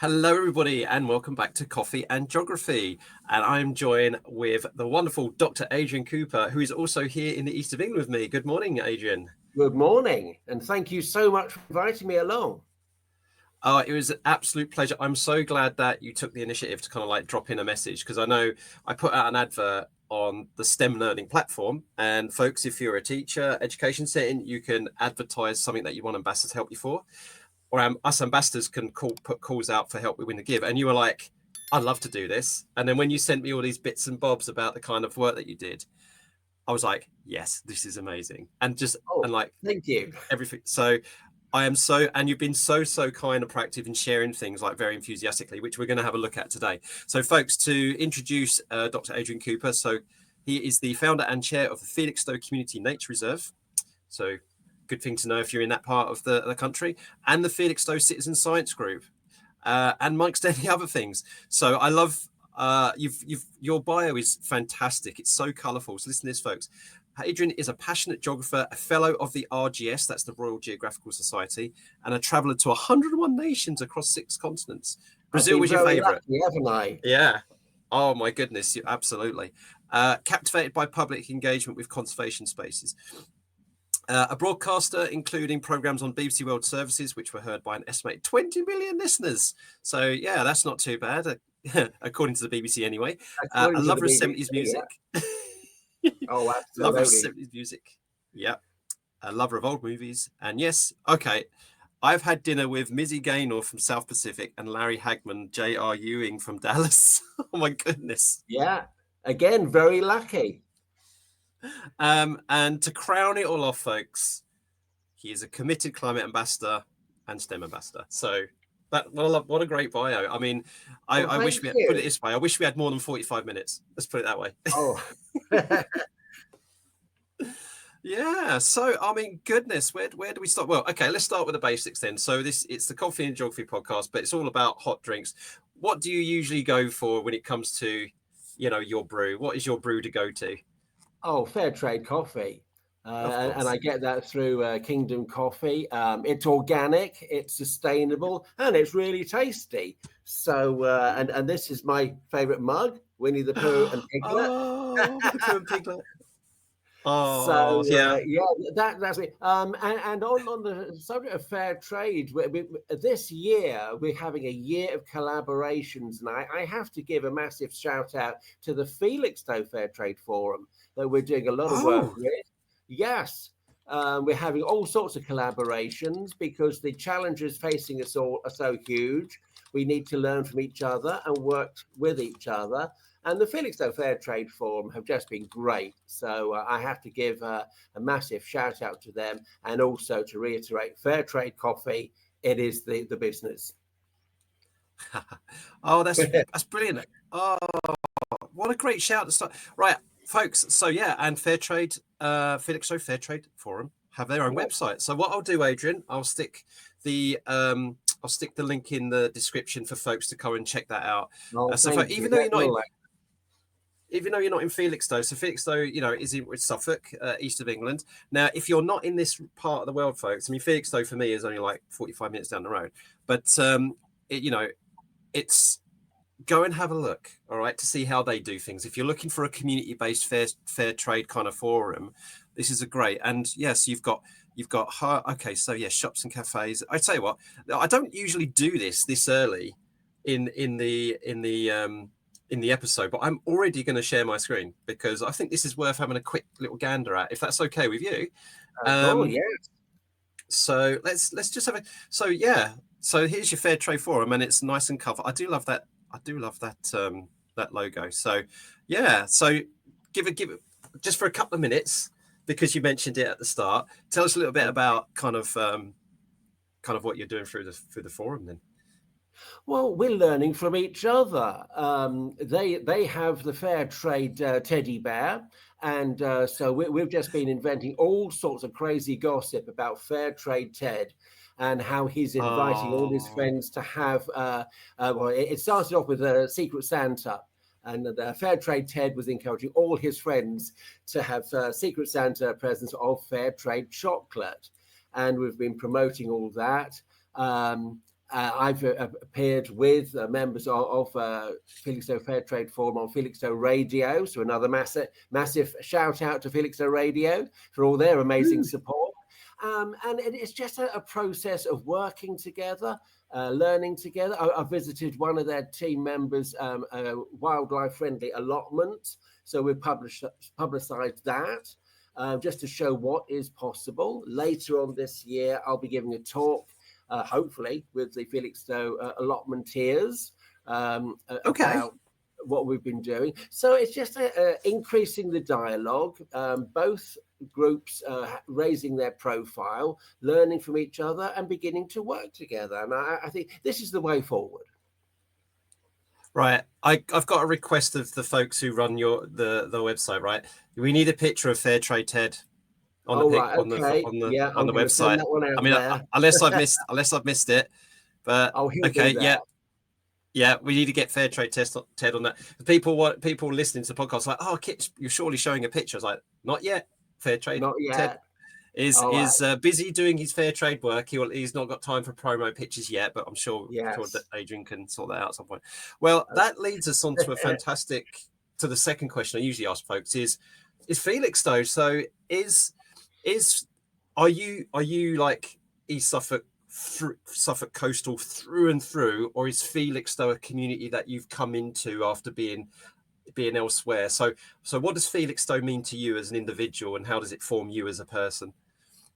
Hello, everybody, and welcome back to Coffee and Geography. And I'm joined with the wonderful Dr. Adrian Cooper, who is also here in the east of England with me. Good morning, Adrian. Good morning, and thank you so much for inviting me along. It was an absolute pleasure. I'm so glad that you took the initiative to kind of like drop in a message, because I know I put out an advert on the STEM learning platform. And folks, if you're a teacher, education setting, you can advertise something that you want ambassadors to help you for. Or us ambassadors can put calls out for help we win the give. And you were like, I'd love to do this. And then when you sent me all these bits and bobs about the kind of work that you did, I was like, yes, this is amazing. And Thank you. everything. So I am and you've been so kind and proactive in sharing things like very enthusiastically, which we're going to have a look at today. So folks, to introduce Dr. Adrian Cooper. So he is the founder and chair of the Felixstowe Community Nature Reserve. So good thing to know if you're in that part of the country, and the Felixstowe Citizen Science Group, and amongst any other things. So I love your bio is fantastic. It's so colourful. So listen to this, folks. Adrian is a passionate geographer, a fellow of the RGS, that's the Royal Geographical Society, and a traveller to 101 nations across 6 continents. Brazil was your favourite, haven't I? Yeah. Oh my goodness, absolutely. Captivated by public engagement with conservation spaces. A broadcaster, including programs on BBC World Services, which were heard by an estimated 20 million listeners. So, yeah, that's not too bad, according to the BBC anyway. A lover of 70s music. Yeah. Oh, absolutely. Lover of 70s music. Yeah. A lover of old movies. And yes, okay, I've had dinner with Mizzy Gaynor from South Pacific and Larry Hagman, J.R. Ewing from Dallas. Oh, my goodness. Yeah. Again, very lucky. And to crown it all off, folks, he is a committed climate ambassador and STEM ambassador. So what a great bio. I mean, I wish we had put it this way. I wish we had more than 45 minutes. Let's put it that way. Oh. Yeah. So, I mean, goodness, where do we start? Well, okay, let's start with the basics then. So it's the Coffee and Geography podcast, but it's all about hot drinks. What do you usually go for when it comes to, your brew? What is your brew to go to? Oh, fair trade coffee. And I get that through Kingdom Coffee. It's organic, it's sustainable, and it's really tasty. So, and this is my favorite mug, Winnie the Pooh and Piglet. Oh, Winnie the Pooh and Piglet. Oh, so yeah, that's it. And on the subject of fair trade, this year we're having a year of collaborations, and I have to give a massive shout out to the Felixstowe Fair Trade Forum that we're doing a lot of work with. Yes, we're having all sorts of collaborations because the challenges facing us all are so huge. We need to learn from each other and work with each other. And the Felixstowe Fair Trade Forum have just been great. So I have to give a massive shout out to them, and also to reiterate, fair trade coffee, it is the business. Oh, that's brilliant. Oh, what a great shout to start. Right, folks. So yeah, and Fair Trade, Felixstowe Fair Trade Forum have their own website. So what I'll do, Adrian, I'll stick the link in the description for folks to go and check that out. Even though you're not in Felixstowe, so Felixstowe, is in Suffolk, east of England. Now, if you're not in this part of the world, folks, I mean, Felixstowe for me is only like 45 minutes down the road, but it's go and have a look, all right, to see how they do things. If you're looking for a community-based fair trade kind of forum, this is a great. And yes, you've got okay, so yeah, shops and cafes. I tell you what, I don't usually do this early in the episode, but I'm already going to share my screen because I think this is worth having a quick little gander at, if that's okay with you. Yeah. So let's just have so here's your Fair Trade Forum, and it's nice and covered. I do love that that logo. So yeah, so give it just for a couple of minutes, because you mentioned it at the start. Tell us a little bit about kind of what you're doing through the forum then. Well, we're learning from each other. They have the fair trade teddy bear, and so we've just been inventing all sorts of crazy gossip about fair trade Ted and how he's inviting all his friends to have. Well, it started off with a Secret Santa. And Fair Trade Ted was encouraging all his friends to have Secret Santa presents of fair trade chocolate. And we've been promoting all that. I've appeared with members of Felixstowe Fair Trade Forum on Felixstowe Radio. So another massive shout out to Felixstowe Radio for all their amazing support. And it's just a process of working together, learning together. I visited one of their team members, wildlife friendly allotments. So we've publicized that just to show what is possible. Later on this year, I'll be giving a talk, hopefully with the Felixstowe allotmenteers about what we've been doing. So it's just increasing the dialogue, both groups raising their profile, learning from each other and beginning to work together. And I think this is the way forward. Right. I've got a request of the folks who run the website, right? We need a picture of Fair Trade Ted on the website. I mean, unless I've missed it. But yeah, we need to get Fair Trade Ted on that. People listening to the podcast like, oh, Kit, you're surely showing a picture. I was like, not yet. Fair Trade Ted is busy doing his fair trade work. He's not got time for promo pictures yet, but I'm sure that Adrian can sort that out at some point. Well, that leads us on to to the second question I usually ask folks is Felixstowe. So are you like East Suffolk coastal through and through, or is Felixstowe a community that you've come into after being elsewhere? So what does Felixstowe mean to you as an individual, and how does it form you as a person?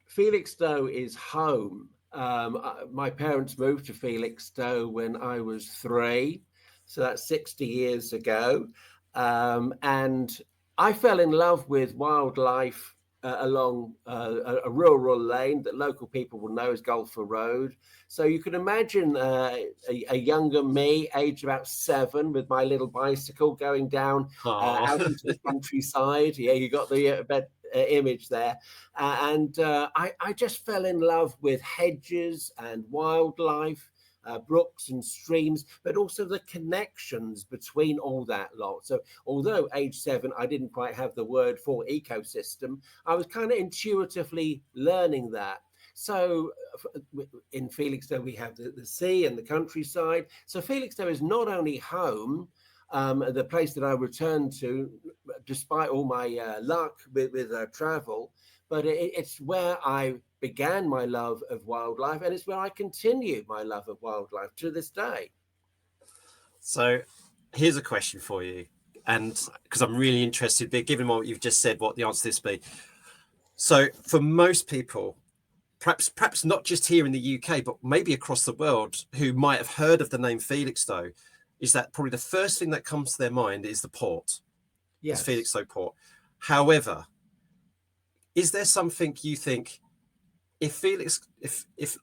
Felixstowe is home. My parents moved to Felixstowe when I was 3, so that's 60 years ago, and I fell in love with wildlife along a rural lane that local people will know as Golfer Road. So you can imagine a younger me, aged about 7, with my little bicycle going down out into the countryside. Yeah, you got the image there. I just fell in love with hedges and wildlife, brooks and streams, but also the connections between all that lot. So although age 7, I didn't quite have the word for ecosystem, I was kind of intuitively learning that. So in Felixstowe, we have the sea and the countryside. So Felixstowe is not only home, the place that I return to, despite all my luck with travel, but it's where I began my love of wildlife, and it's where I continue my love of wildlife to this day. So here's a question for you, and because I'm really interested, given what you've just said, what the answer to this be. So for most people, perhaps not just here in the UK, but maybe across the world, who might have heard of the name Felixstowe, is that probably the first thing that comes to their mind is the port. Yes. It's Felixstowe Port. However, is there something you think, if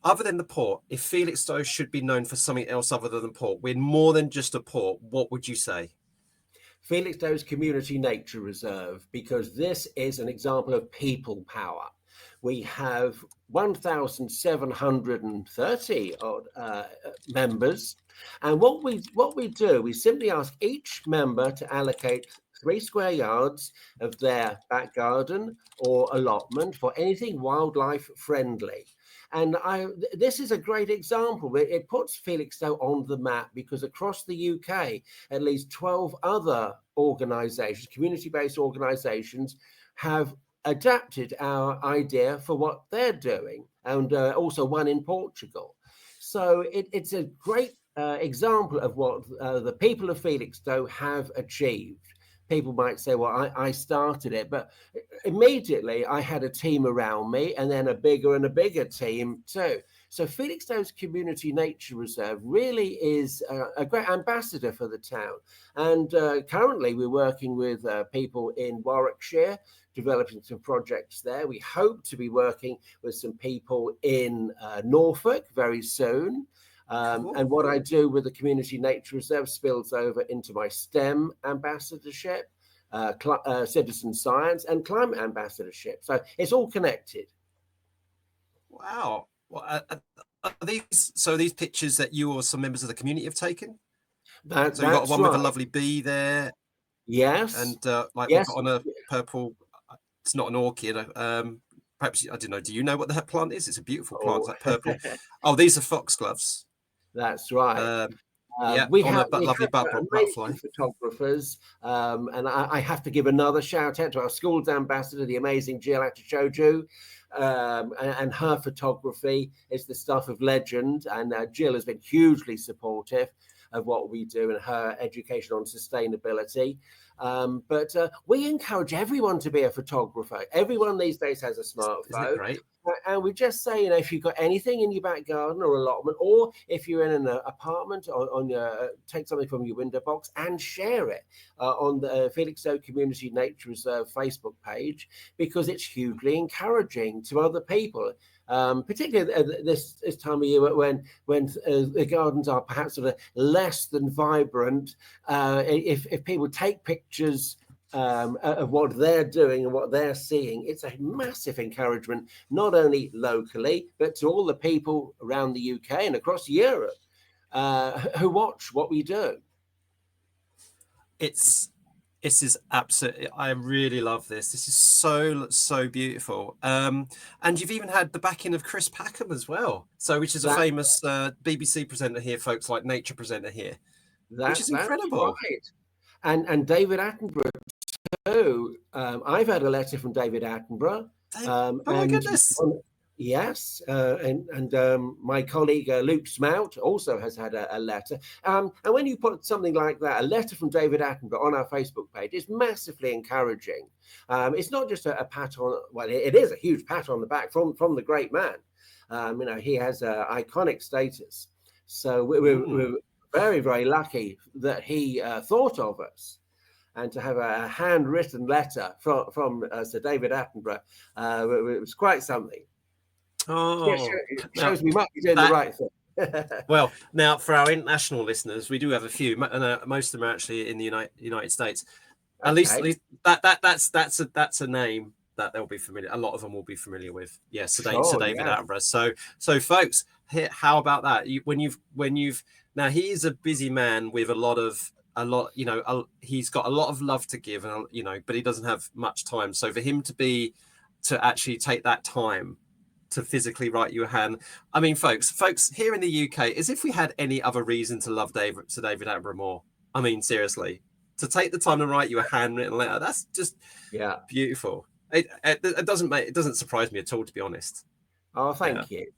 other than the port, if Felixstowe should be known for something else other than the port, we're more than just a port, what would you say? Felixstowe's Community Nature Reserve, because this is an example of people power. We have 1,730 members, and what we do, we simply ask each member to allocate 3 square yards of their back garden or allotment for anything wildlife friendly. And this is a great example. It puts Felixstowe on the map, because across the UK, at least 12 other organisations, community-based organisations, have adapted our idea for what they're doing, and also one in Portugal. So it's a great example of what the people of Felixstowe have achieved. People might say, well, I started it, but immediately I had a team around me, and then a bigger team too. So Felixstowe's Community Nature Reserve really is a great ambassador for the town. And currently we're working with people in Warwickshire, developing some projects there. We hope to be working with some people in Norfolk very soon. And what I do with the Community Nature Reserve spills over into my STEM ambassadorship, citizen science, and climate ambassadorship. So it's all connected. Wow. Well, are these pictures that you or some members of the community have taken? So you've got one with a lovely bee there. Yes. And we've got on a purple, it's not an orchid. Perhaps, I don't know, do you know what that plant is? It's a beautiful plant, it's like purple. Oh, these are foxgloves. That's right. Yeah, we on have a lovely butterfly. amazing photographers, and I have to give another shout out to our school's ambassador, the amazing Jill Atishoju, and her photography is the stuff of legend. And Jill has been hugely supportive of what we do and her education on sustainability. But we encourage everyone to be a photographer. Everyone these days has a smartphone. Isn't it great? And we just say, if you've got anything in your back garden or allotment, or if you're in an apartment, take something from your window box and share it on the Felixstowe Community Nature Reserve Facebook page, because it's hugely encouraging to other people. Particularly at this time of year when the gardens are perhaps sort of less than vibrant. If people take pictures of what they're doing and what they're seeing, it's a massive encouragement, not only locally, but to all the people around the UK and across Europe who watch what we do. This is absolutely, I really love this. This is so beautiful. And you've even had the backing of Chris Packham as well. So, which is a famous BBC presenter here, folks, like nature presenter here, which is incredible. Right. And David Attenborough too. I've had a letter from David Attenborough. Oh my goodness. Yes, and my colleague Luke Smout also has had a letter. And when you put something like that, a letter from David Attenborough on our Facebook page, it's massively encouraging. It's not just a pat on, well, it is a huge pat on the back from the great man. He has iconic status. So we're very, very lucky that he thought of us. And to have a handwritten letter from Sir David Attenborough, it was quite something. Oh, it shows we might be doing the right thing. Well, now for our international listeners, we do have a few, and most of them are actually in the United States. At least that's a name that they'll be familiar. A lot of them will be familiar with. Yes, Sir David Attenborough. So folks, how about that? When you've now, he is a busy man with a lot. He's got a lot of love to give, and but he doesn't have much time. So for him to actually take that time to physically write you a hand. I mean, folks here in the UK, as if we had any other reason to love Sir David Attenborough more. I mean, seriously, to take the time to write you a handwritten letter, that's just beautiful. It doesn't surprise me at all, to be honest. Oh, thank you.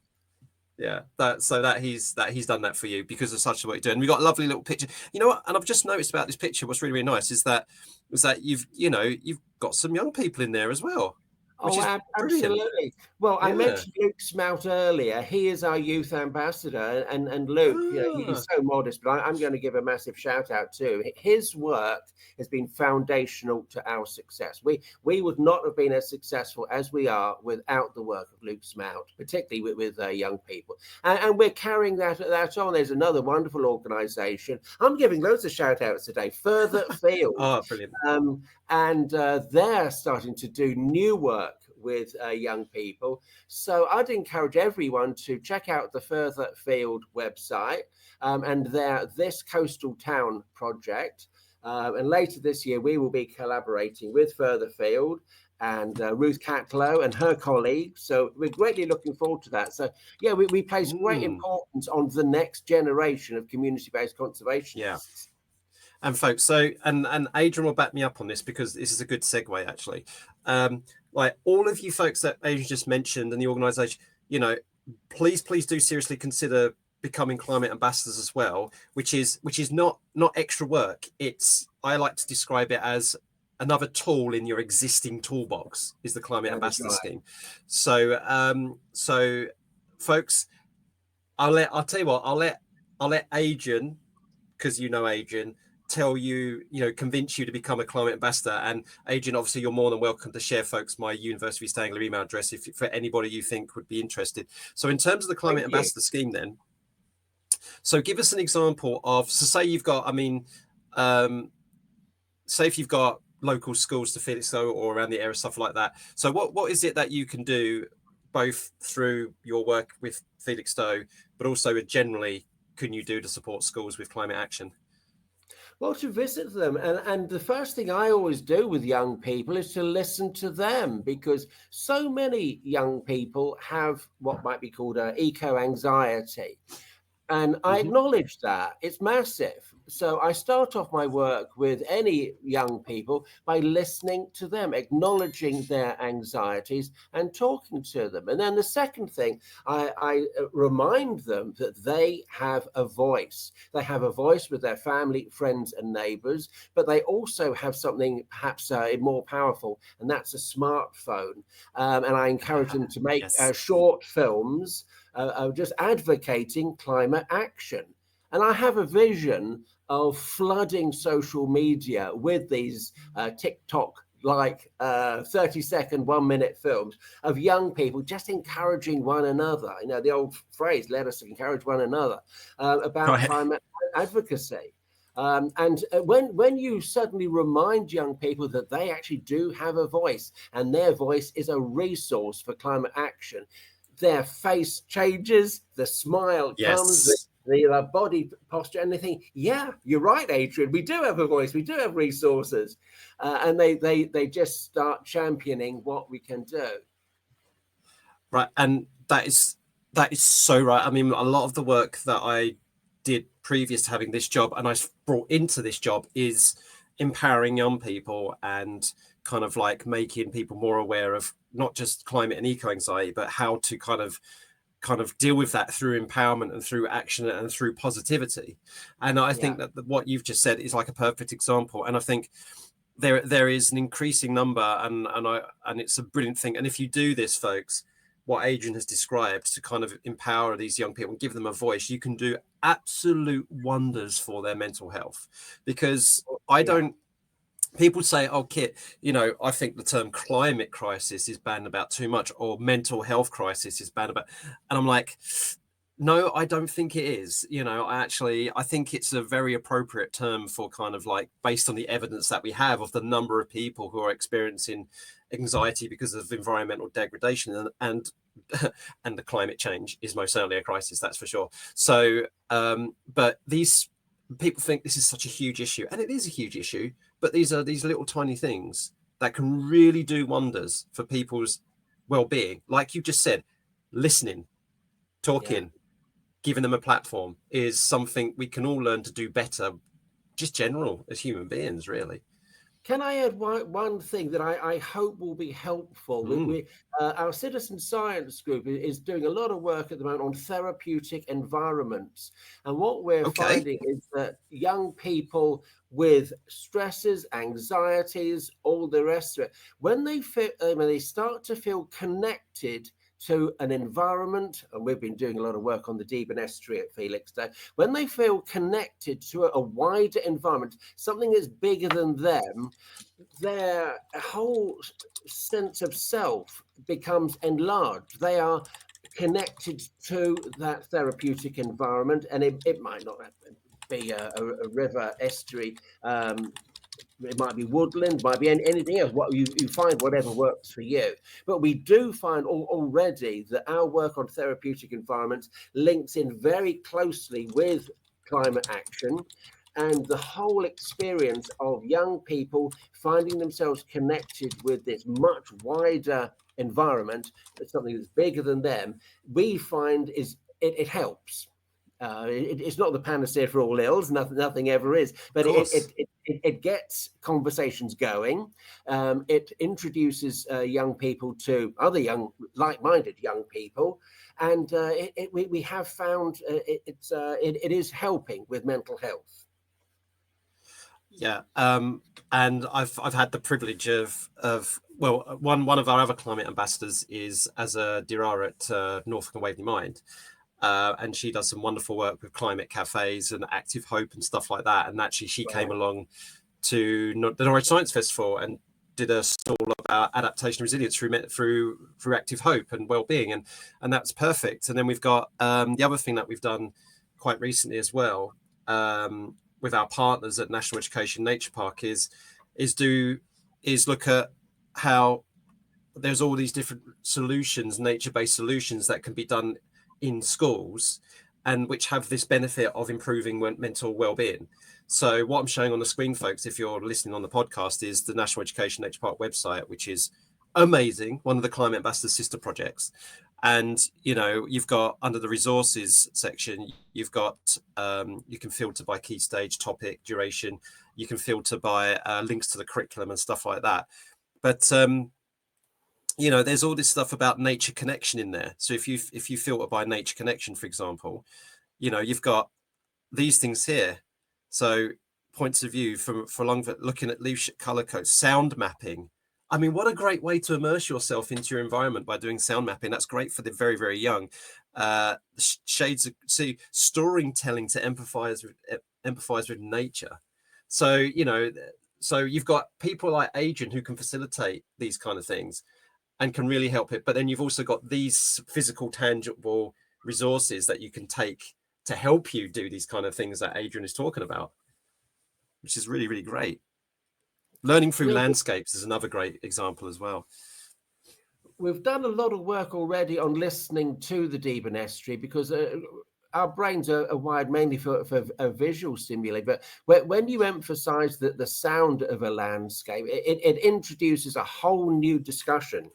Yeah, that he's done that for you because of such a what you're doing. We got a lovely little picture. You know what? And I've just noticed about this picture. What's really, really nice is that you've got some young people in there as well. Absolutely. Well, I mentioned Luke Smout earlier. He is our youth ambassador, and Luke, he's so modest, but I'm going to give a massive shout out too. His work has been foundational to our success. We would not have been as successful as we are without the work of Luke Smout, particularly with young people. And we're carrying that on. There's another wonderful organisation. I'm giving loads of shout outs today. Further Field. Oh, brilliant. And they're starting to do new work with young people. So I'd encourage everyone to check out the Further Field website and their This Coastal Town project. And later this year, we will be collaborating with Further Field and Ruth Catlow and her colleagues. So we're greatly looking forward to that. So, we place great importance on the next generation of community-based conservationists. Yeah. And folks, and Adrian will back me up on this because this is a good segue, actually. Like all of you folks that Adrian just mentioned and the organisation, please do seriously consider becoming climate ambassadors as well, which is not extra work. I like to describe it as another tool in your existing toolbox is the climate ambassador scheme. So folks, I'll tell you what, I'll let Adrian, because Adrian, tell you, convince you to become a climate ambassador. And Adrian, obviously, you're more than welcome to share, folks, my University of East Anglia email address for anybody you think would be interested. So in terms of the climate ambassador scheme then, so give us an example of, so say you've got, say if you've got local schools to Felixstowe or around the area, stuff like that. So what is it that you can do both through your work with Felixstowe, but also generally can you do to support schools with climate action? Well, to visit them. And the first thing I always do with young people is to listen to them, because so many young people have what might be called eco-anxiety. And I acknowledge that it's massive. So I start off my work with any young people by listening to them, acknowledging their anxieties and talking to them. And then the second thing, I remind them that they have a voice. They have a voice with their family, friends, and neighbors, but they also have something perhaps more powerful, and that's a smartphone. And I encourage them to make short films just advocating climate action. And I have a vision of flooding social media with these TikTok like 30-second, 1-minute films of young people just encouraging one another. You know, the old phrase, let us encourage one another about climate advocacy. And when you suddenly remind young people that they actually do have a voice and their voice is a resource for climate action, their face changes, the smile comes, the body posture, and they think, yeah, you're right, Adrian, we do have a voice, we do have resources. And they just start championing what we can do. Right. And that is so right. I mean, a lot of the work that I did previous to having this job and I brought into this job is empowering young people and kind of like making people more aware of not just climate and eco anxiety, but how to kind of deal with that through empowerment and through action and through positivity. And I think that what you've just said is like a perfect example. And I think there is an increasing number and it's a brilliant thing. And if you do this, folks, what Adrian has described, to kind of empower these young people and give them a voice, you can do absolute wonders for their mental health. Because people say, oh, Kit, you know, I think the term climate crisis is banned about too much, or mental health crisis is banned about. And I'm like, no, I don't think it is. You know, I think it's a very appropriate term for kind of like, based on the evidence that we have of the number of people who are experiencing anxiety because of environmental degradation and the climate change is most certainly a crisis, that's for sure. So, but these people think this is such a huge issue, and it is a huge issue, but these are these little tiny things that can really do wonders for people's well-being. Like you just said, listening, talking, giving them a platform is something we can all learn to do better, just general as human beings, really. Can I add one thing that I hope will be helpful? Our citizen science group is doing a lot of work at the moment on therapeutic environments. And what we're finding is that young people with stresses, anxieties, all the rest of it, when they start to feel connected to an environment, and we've been doing a lot of work on the Deben Estuary at Felixstowe, when they feel connected to a wider environment, something that's bigger than them, their whole sense of self becomes enlarged. They are connected to that therapeutic environment, and it might not be a river, estuary, it might be woodland, might be anything else. What you find, whatever works for you. But we do find already that our work on therapeutic environments links in very closely with climate action, and the whole experience of young people finding themselves connected with this much wider environment, something that's bigger than them, we find it helps. It's not the panacea for all ills. Nothing ever is. But it gets conversations going. It introduces young people to other young, like-minded young people, and we have found it is helping with mental health. Yeah, and I've had the privilege of one of our other climate ambassadors is as a Dirara at Norfolk and Waveney Mind. And she does some wonderful work with climate cafes and Active Hope and stuff like that. And actually, she came along to the Norwich Science Festival and did a stall about adaptation and resilience through Active Hope and well-being, and that's perfect. And then we've got the other thing that we've done quite recently as well with our partners at National Education Nature Park is look at how there's all these different solutions, nature-based solutions that can be done in schools and which have this benefit of improving mental well-being. So what I'm showing on the screen, folks, if you're listening on the podcast, is the National Education Nature Park website, which is amazing, one of the Climate Ambassador's sister projects. And, you know, you've got under the resources section, you've got, you can filter by key stage, topic, duration. You can filter by links to the curriculum and stuff like that. But, you know, there's all this stuff about nature connection in there. So if you filter by nature connection, for example, you know, you've got these things here. So points of view for looking at leadership color codes, sound mapping. I mean, what a great way to immerse yourself into your environment by doing sound mapping. That's great for the very, very young. Shades of storytelling to empathize with nature. So, you know, so you've got people like Adrian who can facilitate these kind of things and can really help it. But then you've also got these physical, tangible resources that you can take to help you do these kind of things that Adrian is talking about, which is really, really great. Learning through landscapes is another great example as well. We've done a lot of work already on listening to the Deben Estuary because our brains are wired mainly for a visual stimuli. But when you emphasize the sound of a landscape, it introduces a whole new discussion.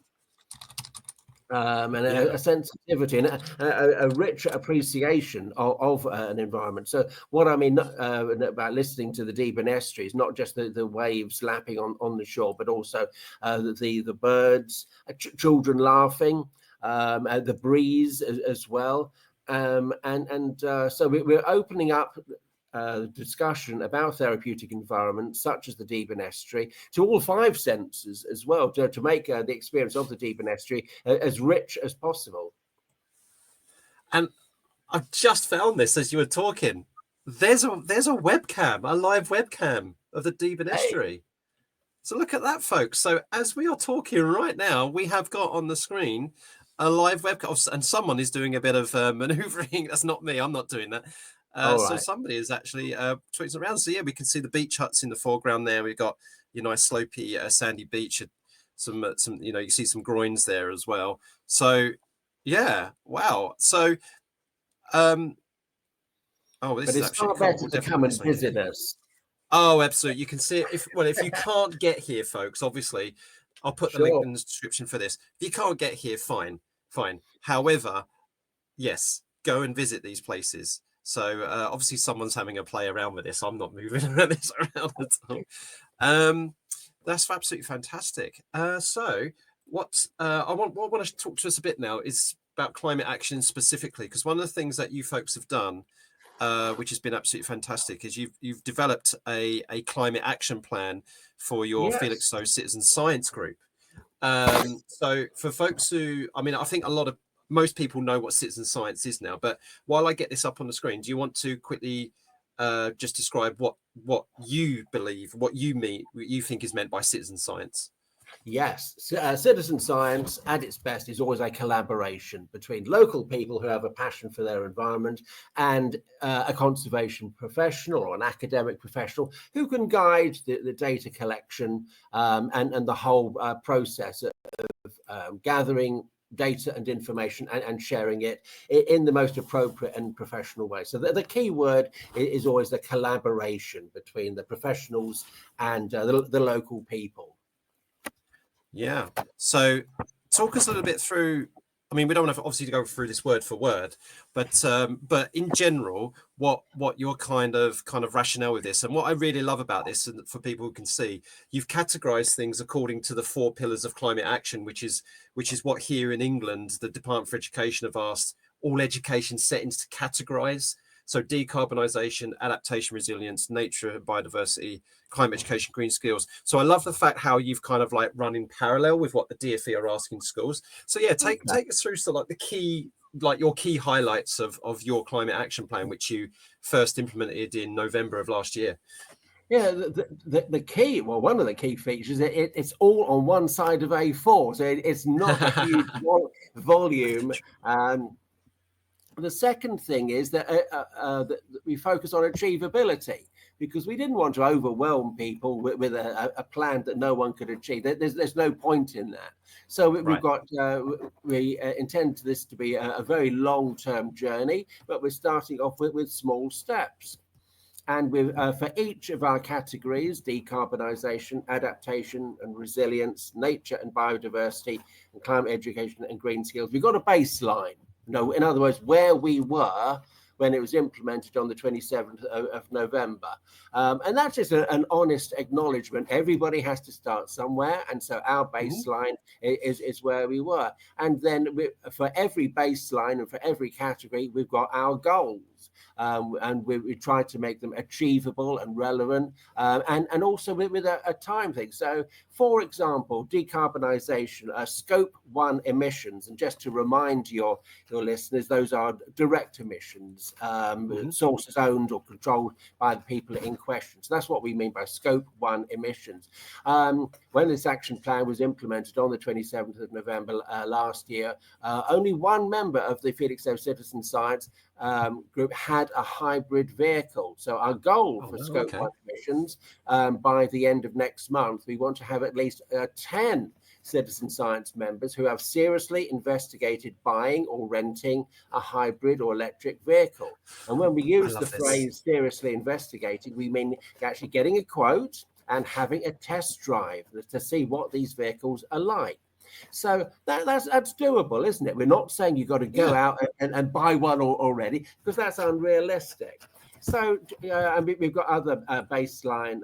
And a sensitivity and a rich appreciation of an environment. So what I mean about listening to the Deben Estuary is not just the waves lapping on the shore, but also the birds, children laughing, the breeze as well. So we're opening up discussion about therapeutic environments such as the Deben Estuary to all 5 senses as well, to make the experience of the Deben Estuary as rich as possible. And I've just found this as you were talking. There's a webcam, a live webcam of the Deben Estuary. Hey. So look at that, folks. So as we are talking right now, we have got on the screen a live webcam, and someone is doing a bit of maneuvering. That's not me. I'm not doing that. So somebody is actually tweeting around. So yeah, we can see the beach huts in the foreground there. We've got your nice slopey sandy beach, some you know, you see some groins there as well. So yeah, wow. So this but is actually far better to come and visit us. Oh, absolutely. You can see it if you can't get here, folks, obviously I'll put the link in the description for this. If you can't get here, fine. However, yes, go and visit these places. So obviously someone's having a play around with this. I'm not moving this around at all. That's absolutely fantastic. So what I want to talk to us a bit now is about climate action specifically, because one of the things that you folks have done, which has been absolutely fantastic, is you've developed a climate action plan for your Felixstowe Citizen Science group. So for folks who, I mean, I think most people know what citizen science is now, but while I get this up on the screen, do you want to quickly just describe what you believe, what you think is meant by citizen science? Yes, citizen science at its best is always a collaboration between local people who have a passion for their environment and a conservation professional or an academic professional who can guide the data collection and the whole process of gathering data and information and sharing it in the most appropriate and professional way. So the key word is always the collaboration between the professionals and the local people. Yeah. So talk us a little bit through, I mean, we don't have obviously to go through this word for word, but in general, what your kind of rationale with this, and what I really love about this, and for people who can see, you've categorized things according to the 4 pillars of climate action, which is what here in England, the Department for Education have asked all education settings to categorize. So decarbonisation, adaptation, resilience, nature and biodiversity, climate education, green skills. So I love the fact how you've kind of like run in parallel with what the DFE are asking schools. So yeah, take us through like the key, like your key highlights of your climate action plan, which you first implemented in November of last year. Yeah, the key, well, one of the key features, it's all on one side of A4, so it's not a huge volume. The second thing is that we focus on achievability, because we didn't want to overwhelm people with a plan that no one could achieve. There's no point in that. So we intend this to be a very long-term journey, but we're starting off with small steps. And for each of our categories, decarbonisation, adaptation and resilience, nature and biodiversity, and climate education and green skills, we've got a baseline. In other words, where we were when it was implemented on the 27th of November. And that's just an honest acknowledgement. Everybody has to start somewhere. And so our baseline is where we were. And then for every baseline and for every category, we've got our goals. And we try to make them achievable and relevant, and also with a time thing. So, for example, decarbonisation, scope 1 emissions, and just to remind your listeners, those are direct emissions, sources owned or controlled by the people in question. So that's what we mean by scope 1 emissions. When this action plan was implemented on the 27th of November last year, only one member of the Felixstowe Citizen Science group had a hybrid vehicle. So our goal for scope 1 emissions, by the end of next month, we want to have at least 10 citizen science members who have seriously investigated buying or renting a hybrid or electric vehicle. And when we use the phrase seriously investigated, we mean actually getting a quote and having a test drive to see what these vehicles are like. So that's doable, isn't it? We're not saying you've got to go out and buy one already, because that's unrealistic. So we've got other baseline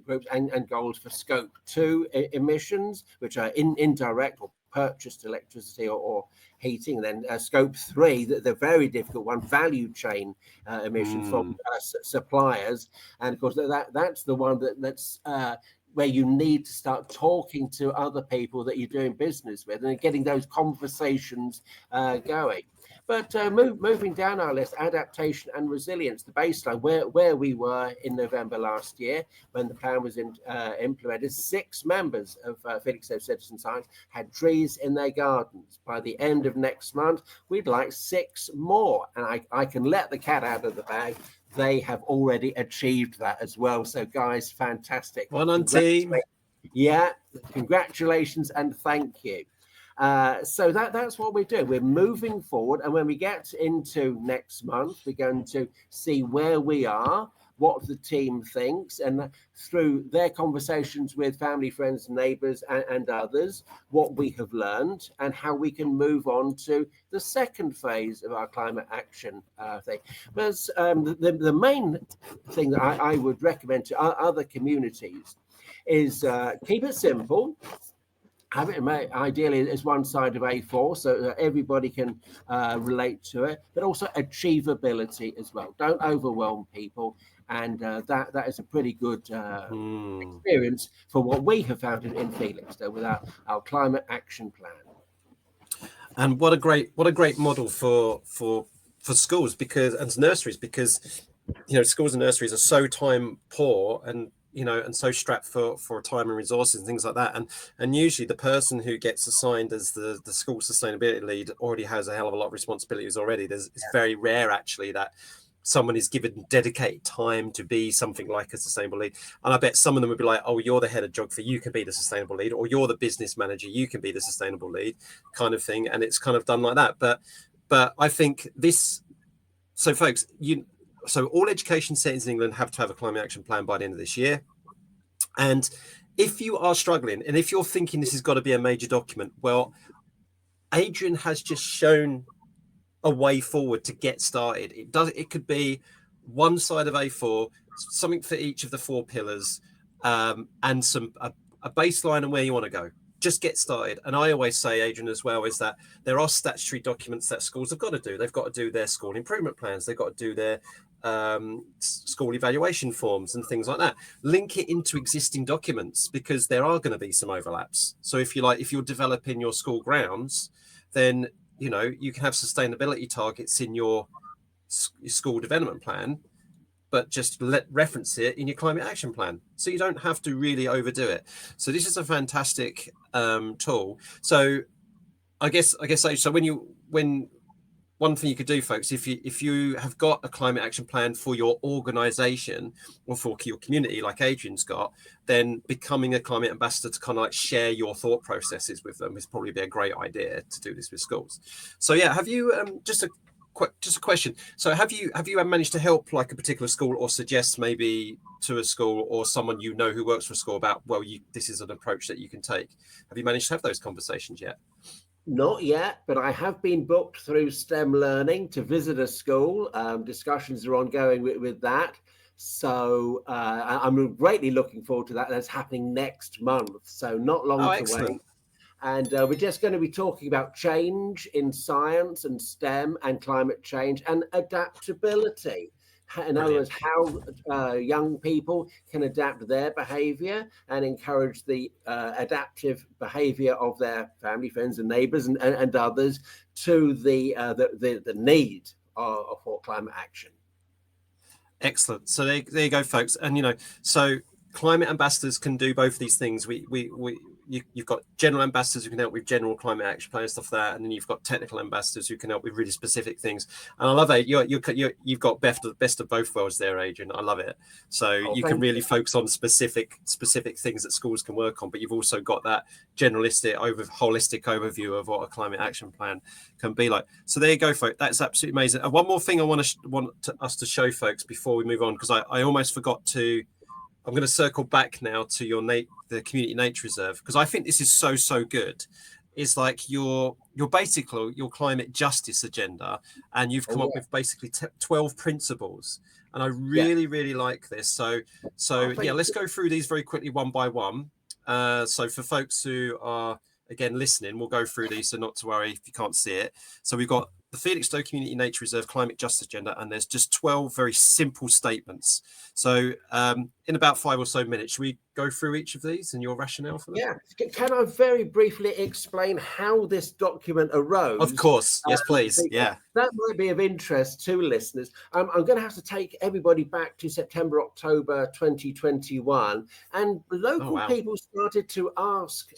groups and goals for scope 2 emissions, which are indirect or purchased electricity or heating. And then scope 3, the very difficult one, value chain emissions from suppliers. And of course, that's the one that's where you need to start talking to other people that you're doing business with and getting those conversations going. But moving down our list, adaptation and resilience, the baseline, where we were in November last year when the plan was implemented, 6 members of Felixstowe Citizen Science had trees in their gardens. By the end of next month, we'd like 6 more. And I can let the cat out of the bag. They have already achieved that as well. So, guys, fantastic. Well done, team. Yeah, congratulations and thank you. So that's what we're doing. We're moving forward. And when we get into next month, we're going to see where we are, what the team thinks, and through their conversations with family, friends, neighbours and others, what we have learned and how we can move on to the second phase of our climate action thing. But the main thing that I would recommend to other communities is keep it simple. Have it ideally as one side of A4 so that everybody can relate to it, but also achievability as well. Don't overwhelm people. And that is a pretty good experience for what we have found in Felixstowe with our climate action plan. And what a great model for schools and nurseries, because schools and nurseries are so time poor and so strapped for time and resources and things like that. And usually the person who gets assigned as the school sustainability lead already has a hell of a lot of responsibilities already. It's very rare actually that someone is given dedicated time to be something like a sustainable lead. And I bet some of them would be like, oh, you're the head of geography, you can be the sustainable lead, or you're the business manager, you can be the sustainable lead, kind of thing. And it's kind of done like that. But I think this, so folks, so all education settings in England have to have a climate action plan by the end of this year. And if you are struggling, and if you're thinking this has got to be a major document, well, Adrian has just shown a way forward to get started. It could be one side of A4, something for each of the 4 pillars, and a baseline and where you want to go. Just get started. And I always say, Adrian, as well, is that there are statutory documents that schools have got to do. They've got to do their school improvement plans. They've got to do their school evaluation forms and things like that. Link it into existing documents, because there are going to be some overlaps. So if you're developing your school grounds, then you can have sustainability targets in your school development plan, but just reference it in your climate action plan, so you don't have to really overdo it. So this is a fantastic tool. So I guess so. When one thing you could do, folks, if you have got a climate action plan for your organisation or for your community, like Adrian's got, then becoming a climate ambassador to kind of like share your thought processes with them is probably be a great idea to do this with schools. So yeah, have you just just a question. So have you managed to help like a particular school, or suggest maybe to a school or someone you know who works for a school about, well, this is an approach that you can take? Have you managed to have those conversations yet? Not yet, but I have been booked through STEM Learning to visit a school. Discussions are ongoing with that. So I'm greatly looking forward to that. That's happening next month, so not long to wait. And we're just going to be talking about change in science and STEM and climate change and adaptability. In other words, how young people can adapt their behavior and encourage the adaptive behavior of their family, friends, and neighbors and others to the need for climate action. Excellent. So there you go, folks. And so climate ambassadors can do both these things. You've got general ambassadors who can help with general climate action plan and stuff like that, and then you've got technical ambassadors who can help with really specific things. And I love it. You've got best of both worlds there, Adrian. I love it. So you can really focus on specific things that schools can work on, but you've also got that holistic overview of what a climate action plan can be like. So there you go, folks. That's absolutely amazing. And one more thing I want us to show folks before we move on, because I almost forgot to. I'm going to circle back now to the Community Nature Reserve, because I think this is so good. It's like your climate justice agenda, and you've come up with basically 12 principles, and I really like this. So let's go through these very quickly one by one. So for folks who are again listening, we'll go through these, so not to worry if you can't see it. So we've got the Felixstowe Community Nature Reserve Climate Justice Agenda, and there's just 12 very simple statements. So in about 5 or so minutes, should we go through each of these and your rationale for them? Yeah. Can I very briefly explain how this document arose? Of course. Yes, please. Yeah. That might be of interest to listeners. I'm going to have to take everybody back to September, October 2021. And local people started to ask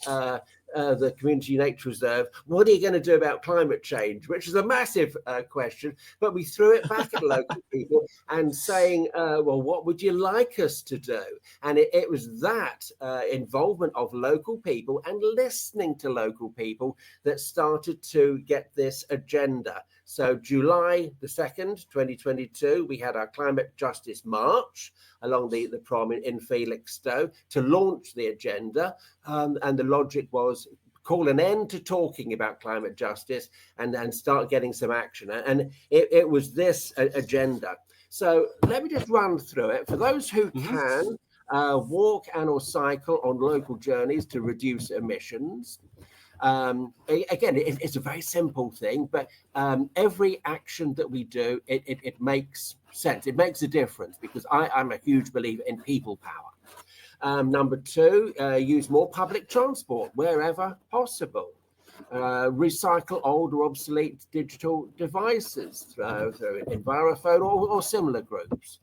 the Community Nature Reserve, what are you going to do about climate change? Which is a massive question, but we threw it back at local people and saying, well, what would you like us to do? And it was that involvement of local people and listening to local people that started to get this agenda. So July the 2nd, 2022, we had our Climate Justice March along the prom in Felixstowe to launch the agenda. And the logic was call an end to talking about climate justice and start getting some action. And it was this agenda. So let me just run through it. For those who can, walk and or cycle on local journeys to reduce emissions. Again, it's a very simple thing, but every action that we do, it makes sense. It makes a difference, because I'm a huge believer in people power. Number 2, use more public transport wherever possible. Recycle old or obsolete digital devices through Envirophone or similar groups.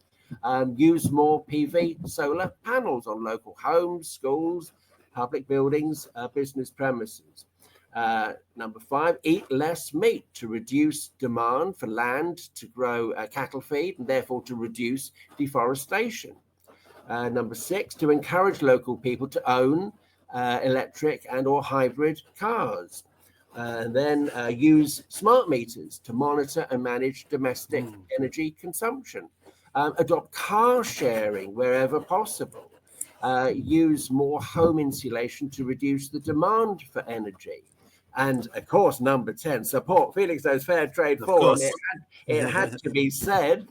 Use more PV solar panels on local homes, schools, public buildings, business premises. Number 5, eat less meat to reduce demand for land to grow cattle feed and therefore to reduce deforestation. Number 6, to encourage local people to own electric and or hybrid cars. And then use smart meters to monitor and manage domestic energy consumption. Adopt car sharing wherever possible. Use more home insulation to reduce the demand for energy. And of course, number 10, support Felixstowe's Fair Trade Forum. It had to be said.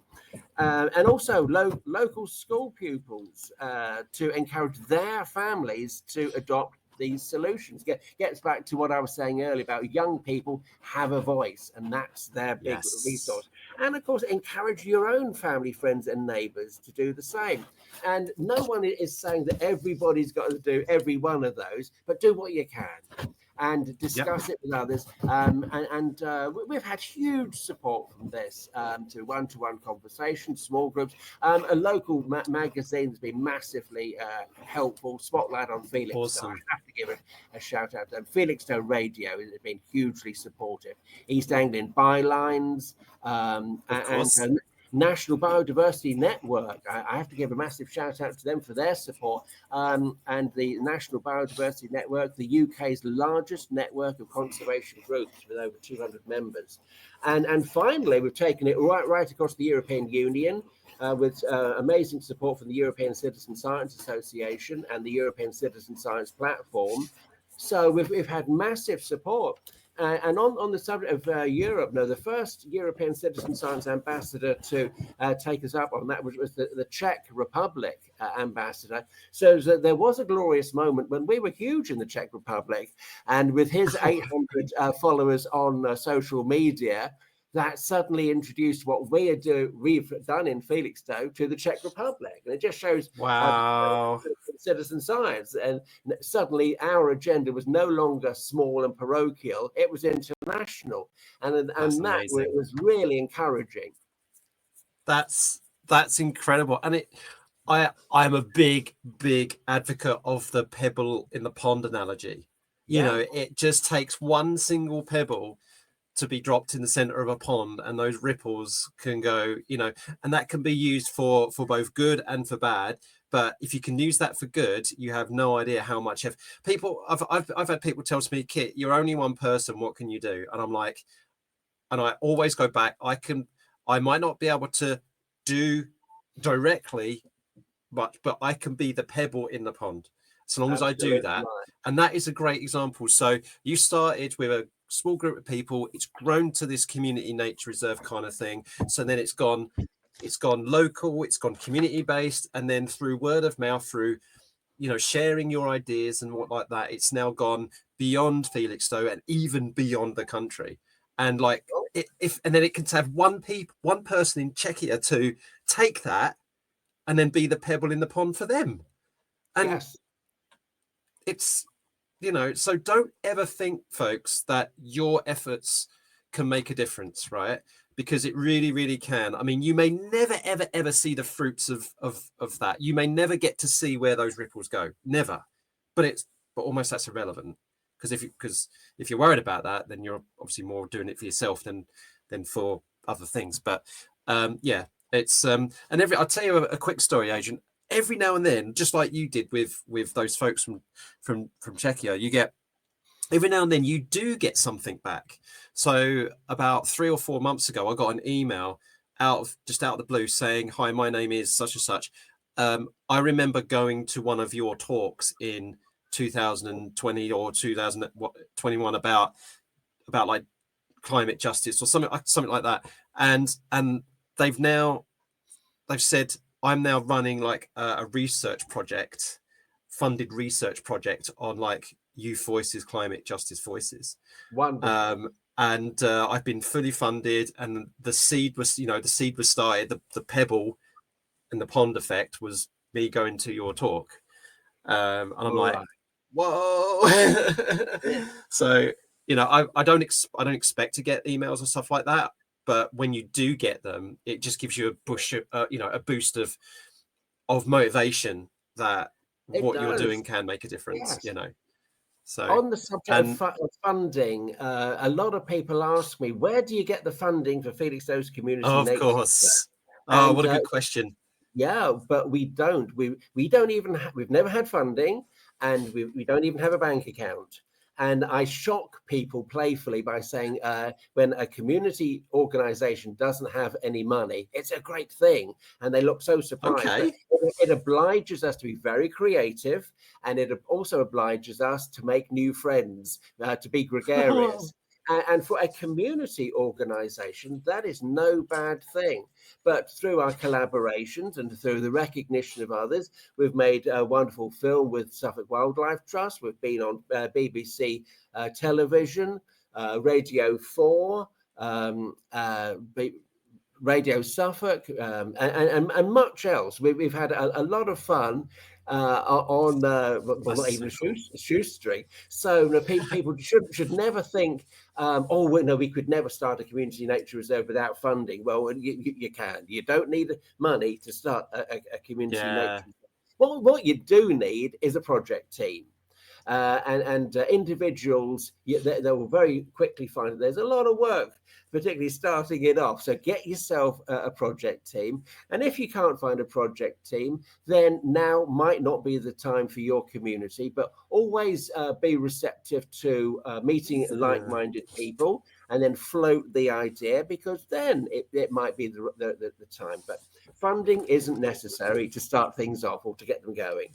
And also local school pupils to encourage their families to adopt these solutions. Gets back to what I was saying earlier about young people have a voice, and that's their big resource. And of course, encourage your own family, friends, and neighbours to do the same. And no one is saying that everybody's got to do every one of those, but do what you can and discuss it with others. And we've had huge support from this to one-to-one conversations, small groups. A local magazine has been massively helpful. Spotlight on Felixstowe. Awesome. I have to give it a shout out. Felixstowe Radio has been hugely supportive. East Anglian Bylines. National Biodiversity Network. I have to give a massive shout out to them for their support. And the National Biodiversity Network, the UK's largest network of conservation groups with over 200 members. And finally, we've taken it right across the European Union. With amazing support from the European Citizen Science Association and the European Citizen Science Platform. So we've had massive support. And on the subject of Europe, the first European Citizen Science ambassador to take us up on that was the Czech Republic ambassador. So there was a glorious moment when we were huge in the Czech Republic, and with his 800 followers on social media, that suddenly introduced what we've done in Felixstowe to the Czech Republic. And it just shows citizen science. And suddenly our agenda was no longer small and parochial, it was international. And that was really encouraging. That's incredible. And I'm a big advocate of the pebble in the pond analogy. You know, it just takes one single pebble to be dropped in the center of a pond, and those ripples can go, and that can be used for both good and for bad. But if you can use that for good, you have no idea how much people. I've had people tell me, Kit, you're only one person, what can you do? And I'm like, and I always go back, I might not be able to do directly much, but I can be the pebble in the pond as long as I do that. And that is a great example. So you started with a small group of people, it's grown to this community nature reserve kind of thing. So then it's gone local, it's gone community based, and then through word of mouth, through sharing your ideas and what like that, it's now gone beyond Felixstowe and even beyond the country. And and then it can have one person in Czechia to take that and then be the pebble in the pond for them. And it's so don't ever think, folks, that your efforts can make a difference, right? Because it really, really can. I mean, you may never, ever see the fruits of that. You may never get to see where those ripples go, never. But almost that's irrelevant, because if you're worried about that, then you're obviously more doing it for yourself than for other things. But it's and I'll tell you a quick story, Adrian. Every now and then, just like you did with those folks from Czechia, you get every now and then you do get something back. So about 3 or 4 months ago, I got an email out of the blue saying, "Hi, my name is such and such. I remember going to one of your talks in 2020 or 2021 about like climate justice or something like that," and they've said, I'm now running like a funded research project on like youth voices, climate justice voices. Wonderful. And I've been fully funded, and the seed was started. The pebble and the pond effect was me going to your talk. And I'm like, whoa. So, I don't expect to get emails or stuff like that. But when you do get them, it just gives you a boost of motivation that you're doing can make a difference. So on the subject of funding, a lot of people ask me, where do you get the funding for Felixstowe's Community Nature Reserve? Of course. Oh, what a good question. Yeah, but we don't. We don't even. We've never had funding, and we don't even have a bank account. And I shock people playfully by saying, when a community organization doesn't have any money, it's a great thing. And they look so surprised. Okay. It obliges us to be very creative, and it also obliges us to make new friends, to be gregarious. And for a community organization, that is no bad thing. But through our collaborations and through the recognition of others, we've made a wonderful film with Suffolk Wildlife Trust. We've been on BBC television, Radio 4, Radio Suffolk, and much else. We've had a lot of fun on not even a shoestring. So people should never think, we could never start a community nature reserve without funding. Well, you can. You don't need money to start a community nature reserve. What you do need is a project team. and individuals, they will very quickly find that there's a lot of work, particularly starting it off. So get yourself a project team. And if you can't find a project team, then now might not be the time for your community, but always be receptive to meeting like-minded people and then float the idea, because then it might be the time. But funding isn't necessary to start things off or to get them going.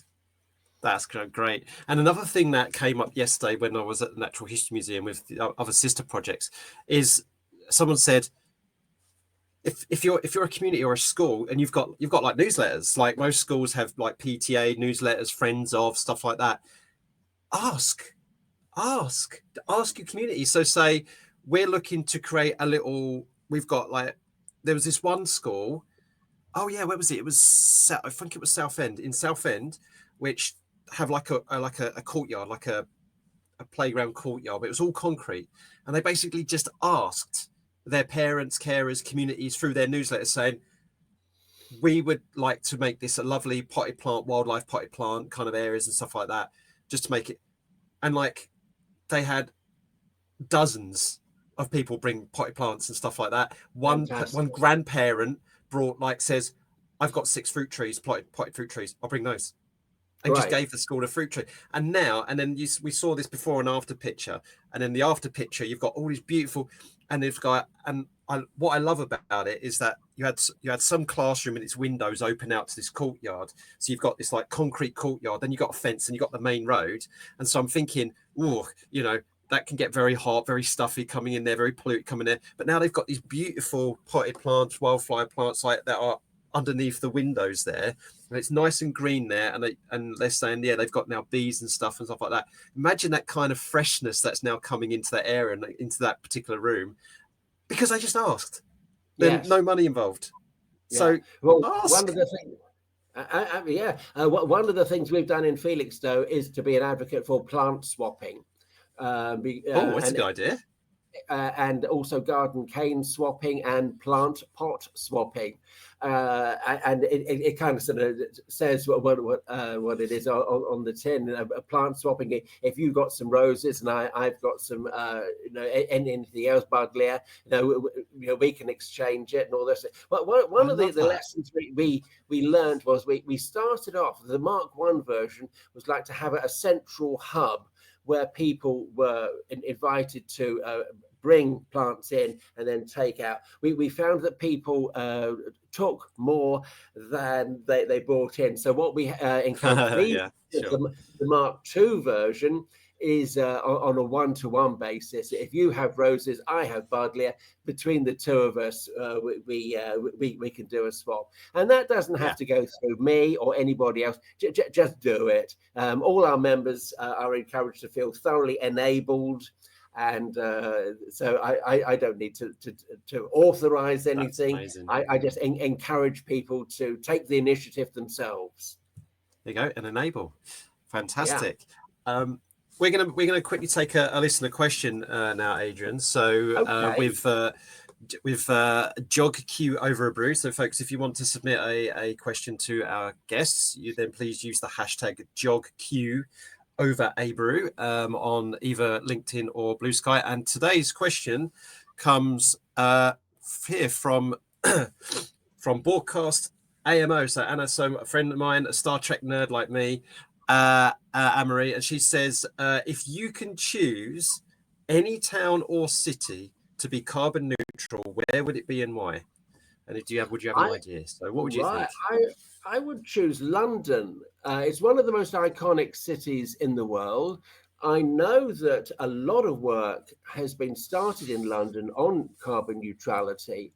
That's great. And another thing that came up yesterday when I was at the Natural History Museum with the other sister projects is someone said, if you're a community or a school and you've got like newsletters, like most schools have like PTA newsletters, friends of, stuff like that, ask your community. So say we're looking to create we've got like, there was this one school, oh yeah, where was it? It was, I think it was in Southend, which have like a courtyard, like a playground courtyard, but it was all concrete. And they basically just asked their parents, carers, communities through their newsletter saying, we would like to make this a lovely potted plant, wildlife potted plant kind of areas and stuff like that, just to make it. And like, they had dozens of people bring potted plants and stuff like that. One grandparent says, I've got 6 fruit trees, potted fruit trees, I'll bring those. And just gave the school a fruit tree. And then we saw this before and after picture. And then the after picture, you've got all these beautiful, and what I love about it is that you had some classroom and its windows open out to this courtyard. So you've got this like concrete courtyard, then you've got a fence and you've got the main road. And so I'm thinking, that can get very hot, very stuffy coming in there, very polluted coming in. But now they've got these beautiful potted plants, wildflower plants like that are underneath the windows there, and it's nice and green there, and they're saying they've got now bees and stuff like that. Imagine that kind of freshness that's now coming into that area and into that particular room, because I just asked. Then no money involved. So one of the things one of the things we've done in Felixstowe is to be an advocate for plant swapping. It's a good idea. And also garden cane swapping and plant pot swapping, and it kind of sort of says what it is on the tin. A plant swapping. If you've got some roses and I've got some anything else, Buddleia, we can exchange it and all this. But one of the lessons we learned was we started off, the Mark I version was like to have a central hub where people were invited to bring plants in and then take out. We found that people took more than they brought in. So what we encountered, the Mark II version is on a one-to-one basis. If you have roses, I have Buddleia. Between the two of us, we can do a swap, and that doesn't have to go through me or anybody else. Just do it. All our members are encouraged to feel thoroughly enabled, and so I don't need to authorize anything. I just encourage people to take the initiative themselves. There you go, and enable. Fantastic. We're gonna quickly take a listener question now, Adrian. So with Jog Q over a brew. So folks, if you want to submit a question to our guests, you then please use the hashtag JogQ over a brew on either LinkedIn or Blue Sky. And today's question comes here from Broadcast AMO. So Anna, a friend of mine, a Star Trek nerd like me, Anne-Marie, and she says, if you can choose any town or city to be carbon neutral, where would it be and why? And would you have an idea? So what would you think? I would choose London. It's one of the most iconic cities in the world. I know that a lot of work has been started in London on carbon neutrality.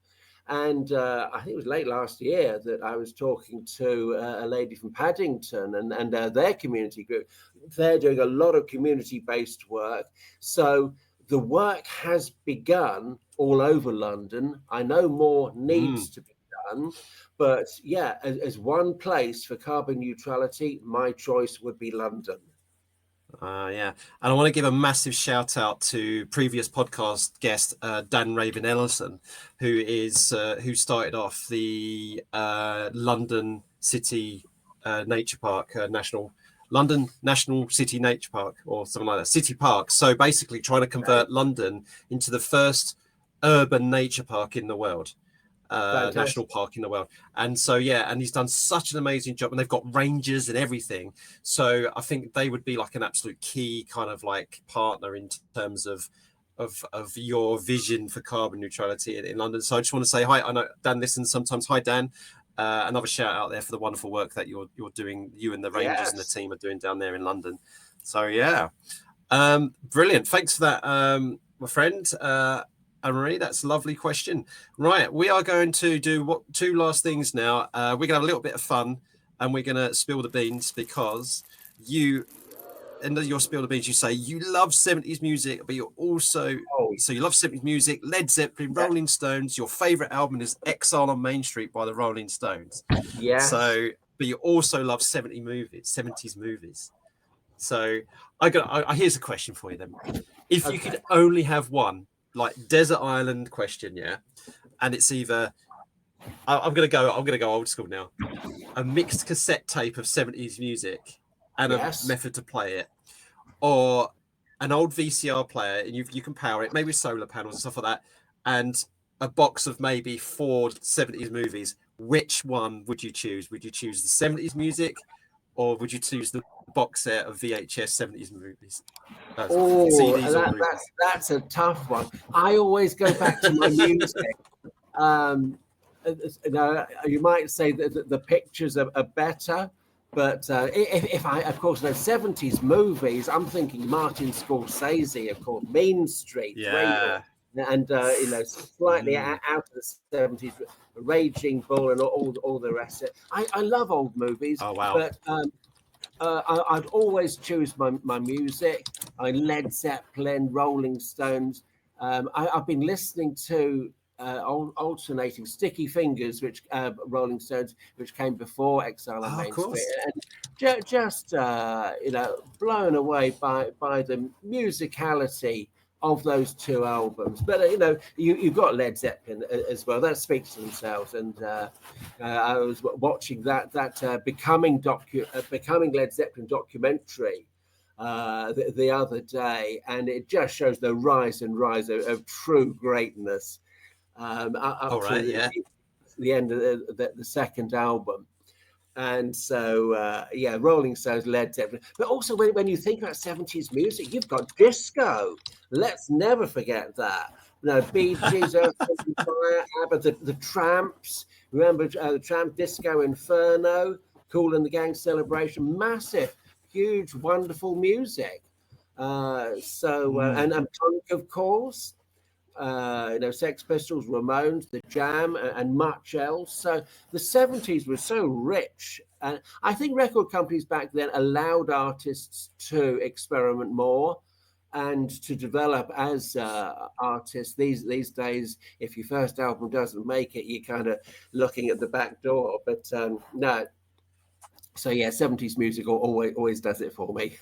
And I think it was late last year that I was talking to a lady from Paddington and their community group. They're doing a lot of community-based work. So the work has begun all over London. I know more needs to be done. But as one place for carbon neutrality, my choice would be London. And I want to give a massive shout out to previous podcast guest Dan Raven Ellison, who started off the London City Nature Park National London National City Nature Park or something like that, City Park. So basically trying to convert London into the first urban nature park in the world, national park in the world. And so, yeah, and he's done such an amazing job, and they've got rangers and everything. So I think they would be like an absolute key kind of like partner in terms of your vision for carbon neutrality in London. So I just want to say hi. I know Dan listens sometimes. Hi, Dan. Another shout out there for the wonderful work that you're doing, you and the Rangers and the team are doing down there in London. So yeah, brilliant. Thanks for that, my friend Anne-Marie. That's a lovely question. Right, we are going to do two last things now. We're gonna have a little bit of fun, and we're gonna spill the beans because in your spill the beans, you say you love 70s music, but you're also so you love 70s music, Led Zeppelin, Rolling Stones. Your favorite album is Exile on Main Street by the Rolling Stones. Yeah. So, but you also love 70s movies. So here's a question for you then. If you could only have one, like desert island question, yeah, and it's either I'm gonna go old school now. A mixed cassette tape of 70s music and a method to play it, or an old VCR player, and you can power it, maybe with solar panels and stuff like that, and a box of maybe 4 70s movies. Which one would you choose? Would you choose the 70s music, or would you choose the box set of VHS 70s movies? That's a tough one. I always go back to my music. You might say that the pictures are better. But if I, of course, know 70s movies, I'm thinking Martin Scorsese, of course, Mean Street, and slightly out of the 70s, Raging Bull, and all the rest of it. I love old movies. Oh wow! But I'd always choose my music. Led Zeppelin, Rolling Stones. I've been listening to alternating Sticky Fingers, which Rolling Stones, which came before Exile on Main Street, and just blown away by the musicality of those 2 albums. But you've got Led Zeppelin as well. That speaks for themselves. And I was watching that becoming Led Zeppelin documentary the other day, and it just shows the rise of true greatness. Up to the end of the second album. And so, Rolling Stones, Led Zeppelin. But also when you think about 70s music, you've got disco. Let's never forget that. Bee Gees, Earth, Wind & Fire, ABBA, the Tramps. Remember the Tramp, Disco Inferno, Kool and the Gang Celebration. Massive, huge, wonderful music. And Punk, of course. Sex Pistols, Ramones, The Jam, and much else. So the 70s was so rich. And I think record companies back then allowed artists to experiment more and to develop as artists. These days, if your first album doesn't make it, you're kind of looking at the back door. But no. So yeah, 70s music always does it for me.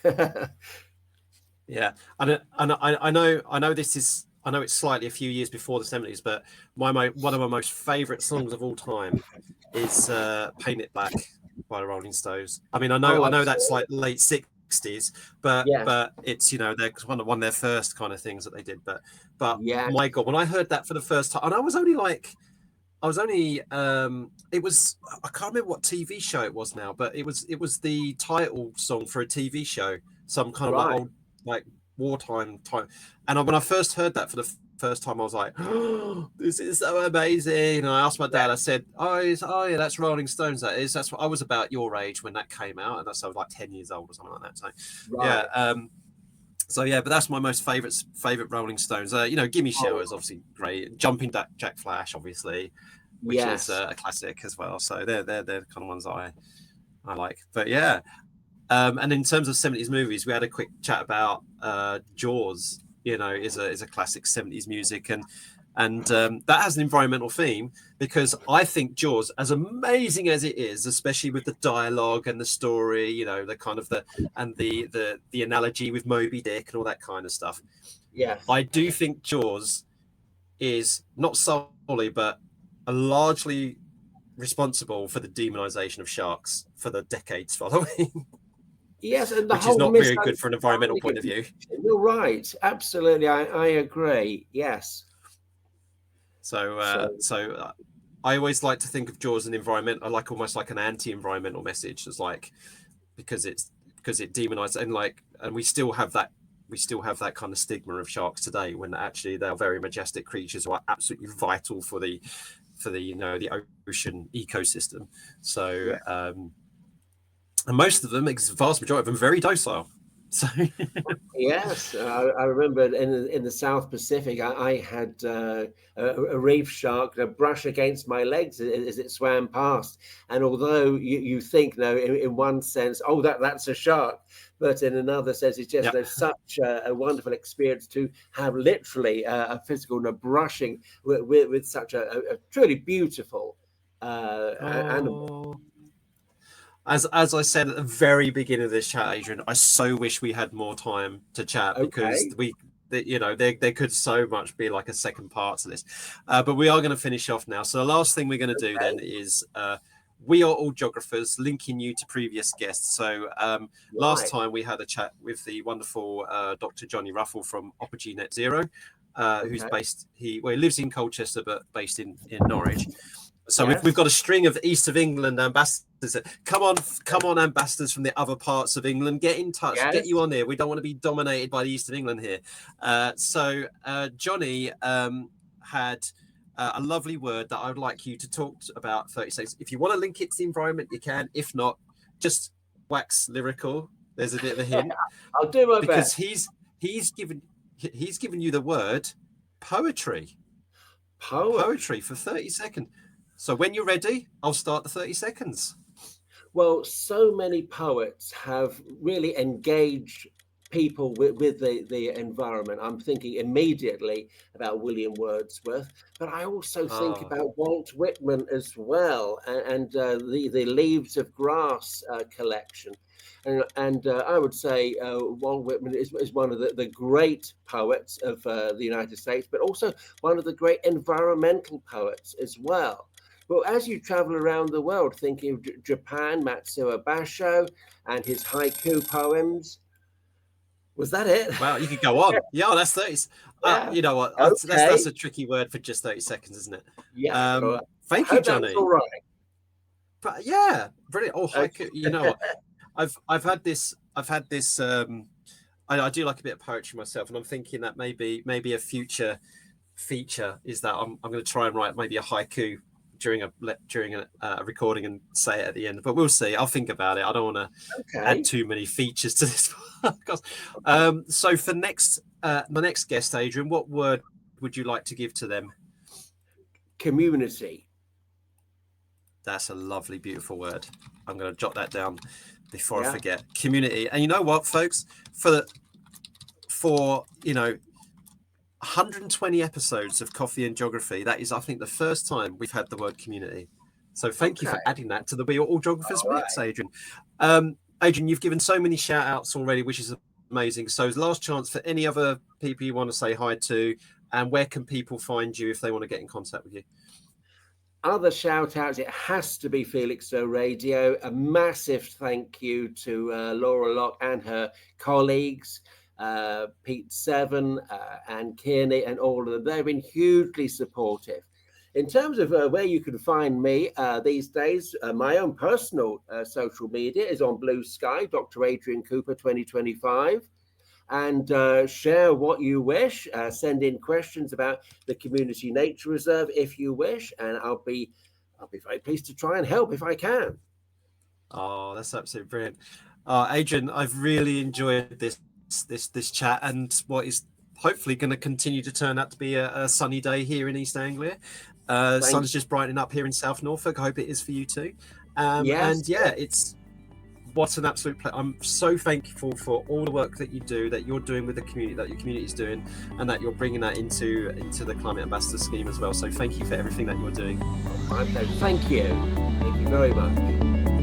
Yeah, and I know this is. I know it's slightly a few years before the 70s, but one of my most favourite songs of all time is "Paint It Black" by the Rolling Stones. I mean, I know that's like late 60s, but it's they're one of their first kind of things that they did. But my God, when I heard that for the first time, and I was only it was, I can't remember what TV show it was now, but it was the title song for a TV show, some kind of like old like wartime time. And when I first heard that for the first time, I was like, oh, this is so amazing. And I asked my dad, I said, oh yeah, that's Rolling Stones. That's what I was about your age when that came out. And I was like 10 years old or something like that. So but that's my most favorite Rolling Stones. Gimme Shelter's obviously great. Jumping Jack Flash, obviously, which is a classic as well. So they're the kind of ones that I like. But yeah. And in terms of 70s movies, we had a quick chat about Jaws, is a classic 70s music. And that has an environmental theme, because I think Jaws, as amazing as it is, especially with the dialogue and the story, the kind of the analogy with Moby Dick and all that kind of stuff. Yeah, I do think Jaws is not solely, but largely responsible for the demonization of sharks for the decades following. Yes, and the which whole is not very good from an environmental point of view. You're right. Absolutely. I agree. Yes. So I always like to think of Jaws as an environment. I like almost like an anti-environmental message. It's like because it demonizes and we still have that kind of stigma of sharks today, when actually they're very majestic creatures who are absolutely vital for the the ocean ecosystem. So and most of them, the vast majority of them, very docile. So yes, I remember in the South Pacific, I had a reef shark brush against my legs as it swam past. And although you think, in one sense, oh, that's a shark, but in another sense, it's just such a wonderful experience to have literally a physical brushing with such a truly beautiful animal. As I said at the very beginning of this chat, Adrian, I so wish we had more time to chat, because there could so much be like a second part to this. But we are going to finish off now. So the last thing we're going to do then is we are all geographers, linking you to previous guests. So last time we had a chat with the wonderful Dr. Johnny Ruffle from Apogee Net Zero, who's he lives in Colchester but based in Norwich. So we've got a string of East of England ambassadors. Come on, ambassadors from the other parts of England, get in touch, get you on here. We don't want to be dominated by the East of England here. So Johnny had a lovely word that I would like you to talk about 30 seconds. If you want to link it to the environment, you can. If not, just wax lyrical. There's a bit of a hint. I'll do my best. Because he's given you the word poetry. Poetry for 30 seconds. So when you're ready, I'll start the 30 seconds. Well, so many poets have really engaged people with the environment. I'm thinking immediately about William Wordsworth, but I also think about Walt Whitman as well, and the Leaves of Grass collection. And I would say Walt Whitman is one of the great poets of the United States, but also one of the great environmental poets as well. Well, as you travel around the world, thinking of Japan, Matsuo Basho and his haiku poems. Was that it? Wow, you could go on. Yeah, that's 30. You know what? That's a tricky word for just 30 seconds, isn't it? Yeah. Thank you, Johnny. All right. But yeah, brilliant. Oh, haiku. You know what? I've had this. I do like a bit of poetry myself, and I'm thinking that maybe a future feature is that I'm going to try and write maybe a haiku during a recording and say it at the end, but we'll see. I'll think about it. I don't want to add too many features to this podcast. So for my next guest, Adrian, what word would you like to give to them? Community. That's a lovely, beautiful word. I'm going to jot that down before I forget. Community. And you know what, folks, for 120 episodes of Coffee and Geography, that is, I think, the first time we've had the word community. So thank you for adding that to the We Are All Geographers mix, Adrian. Adrian, you've given so many shout outs already, which is amazing. So last chance for any other people you want to say hi to, and where can people find you if they want to get in contact with you? Other shout outs, it has to be Felixstowe Radio. A massive thank you to Laura Locke and her colleagues. Pete Seven and Kearney and all of them. They've been hugely supportive. In terms of where you can find me these days, my own personal social media is on Blue Sky, Dr. Adrian Cooper 2025. And share what you wish. Send in questions about the Community Nature Reserve if you wish, and I'll be very pleased to try and help if I can. Oh, that's absolutely brilliant. Adrian, I've really enjoyed this chat, and what is hopefully going to continue to turn out to be a sunny day here in East Anglia. Sun's just brightening up here in South Norfolk. I hope it is for you too. Yes. And yeah, what an absolute pleasure. I'm so thankful for all the work that you do, that you're doing with the community, that your community is doing, and that you're bringing that into the Climate Ambassador scheme as well. So thank you for everything that you're doing. My pleasure. Thank you very much.